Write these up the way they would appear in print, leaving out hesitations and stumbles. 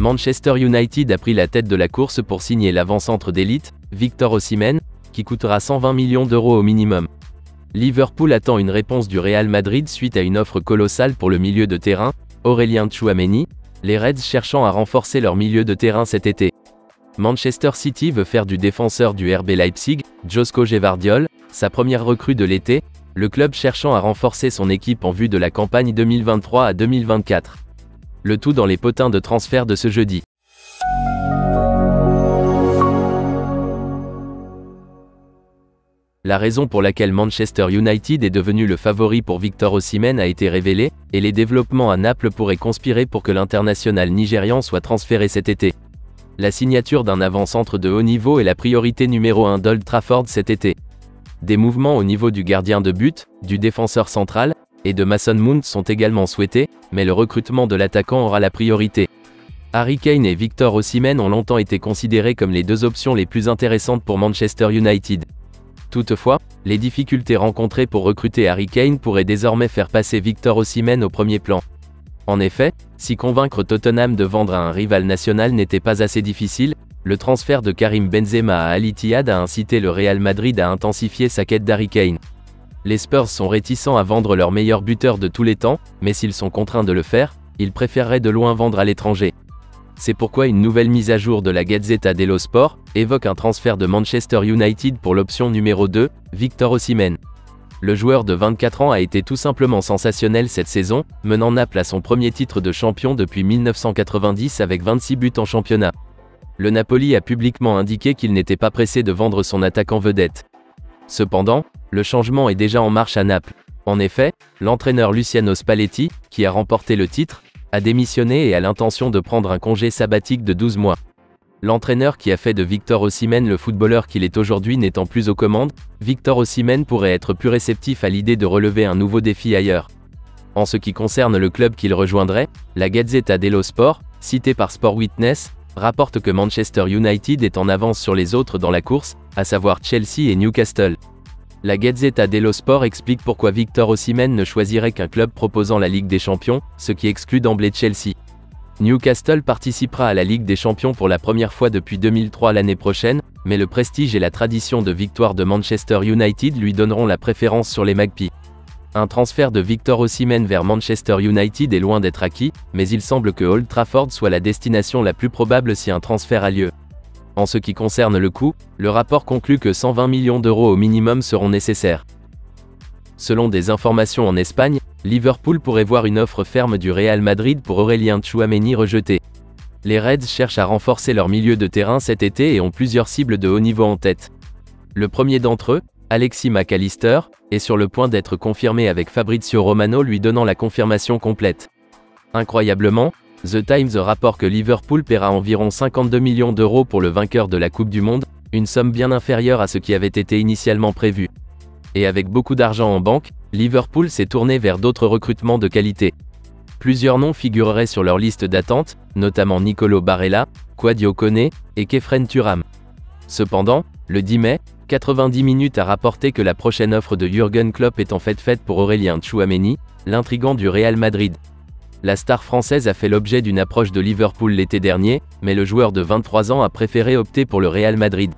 Manchester United a pris la tête de la course pour signer l'avant-centre d'élite, Victor Osimhen, qui coûtera 120 millions d'euros au minimum. Liverpool attend une réponse du Real Madrid suite à une offre colossale pour le milieu de terrain, Aurélien Tchouaméni, les Reds cherchant à renforcer leur milieu de terrain cet été. Manchester City veut faire du défenseur du RB Leipzig, Josko Gvardiol, sa première recrue de l'été, le club cherchant à renforcer son équipe en vue de la campagne 2023 à 2024. Le tout dans les potins de transfert de ce jeudi. La raison pour laquelle Manchester United est devenu le favori pour Victor Osimhen a été révélée, et les développements à Naples pourraient conspirer pour que l'international nigérian soit transféré cet été. La signature d'un avant-centre de haut niveau est la priorité numéro 1 d'Old Trafford cet été. Des mouvements au niveau du gardien de but, du défenseur central, et de Mason Mount sont également souhaités, mais le recrutement de l'attaquant aura la priorité. Harry Kane et Victor Osimhen ont longtemps été considérés comme les deux options les plus intéressantes pour Manchester United. Toutefois, les difficultés rencontrées pour recruter Harry Kane pourraient désormais faire passer Victor Osimhen au premier plan. En effet, si convaincre Tottenham de vendre à un rival national n'était pas assez difficile, le transfert de Karim Benzema à Al Ittihad a incité le Real Madrid à intensifier sa quête d'Harry Kane. Les Spurs sont réticents à vendre leur meilleur buteur de tous les temps, mais s'ils sont contraints de le faire, ils préféreraient de loin vendre à l'étranger. C'est pourquoi une nouvelle mise à jour de la Gazzetta dello Sport évoque un transfert de Manchester United pour l'option numéro 2, Victor Osimhen. Le joueur de 24 ans a été tout simplement sensationnel cette saison, menant Naples à son premier titre de champion depuis 1990 avec 26 buts en championnat. Le Napoli a publiquement indiqué qu'il n'était pas pressé de vendre son attaquant vedette. Cependant, le changement est déjà en marche à Naples. En effet, l'entraîneur Luciano Spalletti, qui a remporté le titre, a démissionné et a l'intention de prendre un congé sabbatique de 12 mois. L'entraîneur qui a fait de Victor Osimhen le footballeur qu'il est aujourd'hui n'étant plus aux commandes, Victor Osimhen pourrait être plus réceptif à l'idée de relever un nouveau défi ailleurs. En ce qui concerne le club qu'il rejoindrait, la Gazzetta dello Sport, citée par Sport Witness, rapporte que Manchester United est en avance sur les autres dans la course, à savoir Chelsea et Newcastle. La Gazzetta dello Sport explique pourquoi Victor Osimhen ne choisirait qu'un club proposant la Ligue des Champions, ce qui exclut d'emblée Chelsea. Newcastle participera à la Ligue des Champions pour la première fois depuis 2003 l'année prochaine, mais le prestige et la tradition de victoire de Manchester United lui donneront la préférence sur les Magpies. Un transfert de Victor Osimhen vers Manchester United est loin d'être acquis, mais il semble que Old Trafford soit la destination la plus probable si un transfert a lieu. En ce qui concerne le coût, le rapport conclut que 120 millions d'euros au minimum seront nécessaires. Selon des informations en Espagne, Liverpool pourrait voir une offre ferme du Real Madrid pour Aurélien Tchouaméni rejetée. Les Reds cherchent à renforcer leur milieu de terrain cet été et ont plusieurs cibles de haut niveau en tête. Le premier d'entre eux, Alexis Mac Allister, est sur le point d'être confirmé avec Fabrizio Romano lui donnant la confirmation complète. Incroyablement, The Times rapporte que Liverpool paiera environ 52 millions d'euros pour le vainqueur de la Coupe du Monde, une somme bien inférieure à ce qui avait été initialement prévu. Et avec beaucoup d'argent en banque, Liverpool s'est tourné vers d'autres recrutements de qualité. Plusieurs noms figureraient sur leur liste d'attente, notamment Nicolo Barella, Kouadio Koné et Khéphren Thuram. Cependant, le 10 mai, 90 minutes a rapporté que la prochaine offre de Jürgen Klopp est en fait faite pour Aurélien Tchouaméni, l'intrigant du Real Madrid. La star française a fait l'objet d'une approche de Liverpool l'été dernier, mais le joueur de 23 ans a préféré opter pour le Real Madrid.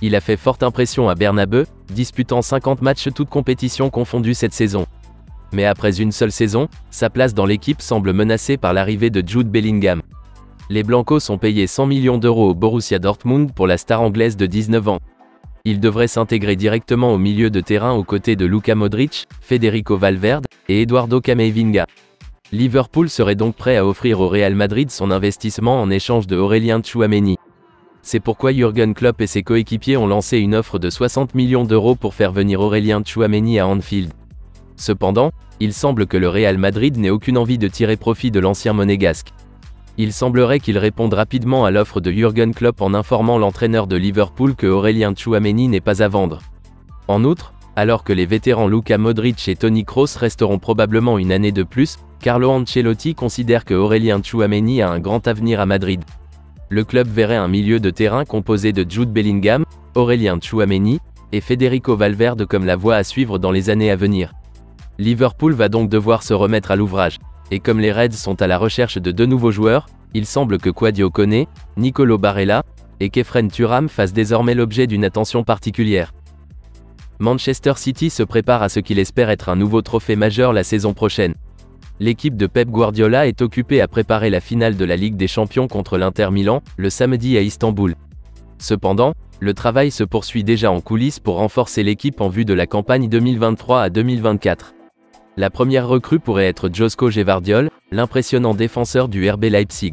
Il a fait forte impression à Bernabeu, disputant 50 matchs toutes compétitions confondues cette saison. Mais après une seule saison, sa place dans l'équipe semble menacée par l'arrivée de Jude Bellingham. Les Blancos ont payé 100 millions d'euros au Borussia Dortmund pour la star anglaise de 19 ans. Il devrait s'intégrer directement au milieu de terrain aux côtés de Luka Modric, Federico Valverde et Eduardo Camavinga. Liverpool serait donc prêt à offrir au Real Madrid son investissement en échange de Aurélien Tchouaméni. C'est pourquoi Jürgen Klopp et ses coéquipiers ont lancé une offre de 60 millions d'euros pour faire venir Aurélien Tchouaméni à Anfield. Cependant, il semble que le Real Madrid n'ait aucune envie de tirer profit de l'ancien monégasque. Il semblerait qu'il réponde rapidement à l'offre de Jürgen Klopp en informant l'entraîneur de Liverpool que Aurélien Tchouaméni n'est pas à vendre. En outre, alors que les vétérans Luka Modric et Toni Kroos resteront probablement une année de plus, Carlo Ancelotti considère que Aurélien Tchouaméni a un grand avenir à Madrid. Le club verrait un milieu de terrain composé de Jude Bellingham, Aurélien Tchouaméni et Federico Valverde comme la voie à suivre dans les années à venir. Liverpool va donc devoir se remettre à l'ouvrage. Et comme les Reds sont à la recherche de deux nouveaux joueurs, Il semble que Kwadwo Kone, Nicolo Barella et Khéphren Thuram fassent désormais l'objet d'une attention particulière. Manchester City se prépare à ce qu'il espère être un nouveau trophée majeur la saison prochaine. L'équipe de Pep Guardiola est occupée à préparer la finale de la Ligue des Champions contre l'Inter Milan, le samedi à Istanbul. Cependant, le travail se poursuit déjà en coulisses pour renforcer l'équipe en vue de la campagne 2023 à 2024. La première recrue pourrait être Josko Gvardiol, l'impressionnant défenseur du RB Leipzig.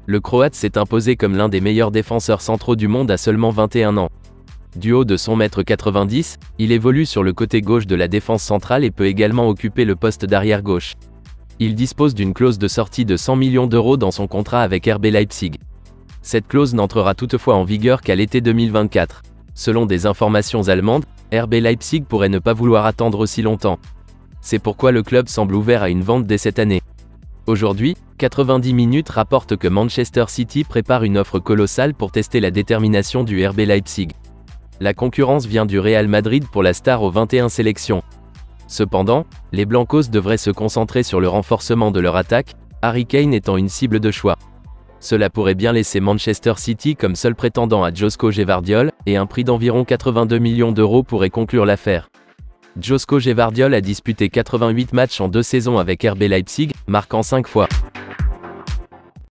Le Croate s'est imposé comme l'un des meilleurs défenseurs centraux du monde à seulement 21 ans. Du haut de son 1m90, il évolue sur le côté gauche de la défense centrale et peut également occuper le poste d'arrière gauche. Il dispose d'une clause de sortie de 100 millions d'euros dans son contrat avec RB Leipzig. Cette clause n'entrera toutefois en vigueur qu'à l'été 2024. Selon des informations allemandes, RB Leipzig pourrait ne pas vouloir attendre aussi longtemps. C'est pourquoi le club semble ouvert à une vente dès cette année. Aujourd'hui, 90 minutes rapporte que Manchester City prépare une offre colossale pour tester la détermination du RB Leipzig. La concurrence vient du Real Madrid pour la star aux 21 sélections. Cependant, les Blancos devraient se concentrer sur le renforcement de leur attaque, Harry Kane étant une cible de choix. Cela pourrait bien laisser Manchester City comme seul prétendant à Josko Gvardiol, et un prix d'environ 82 millions d'euros pourrait conclure l'affaire. Josko Gvardiol a disputé 88 matchs en 2 saisons avec RB Leipzig, marquant 5 fois.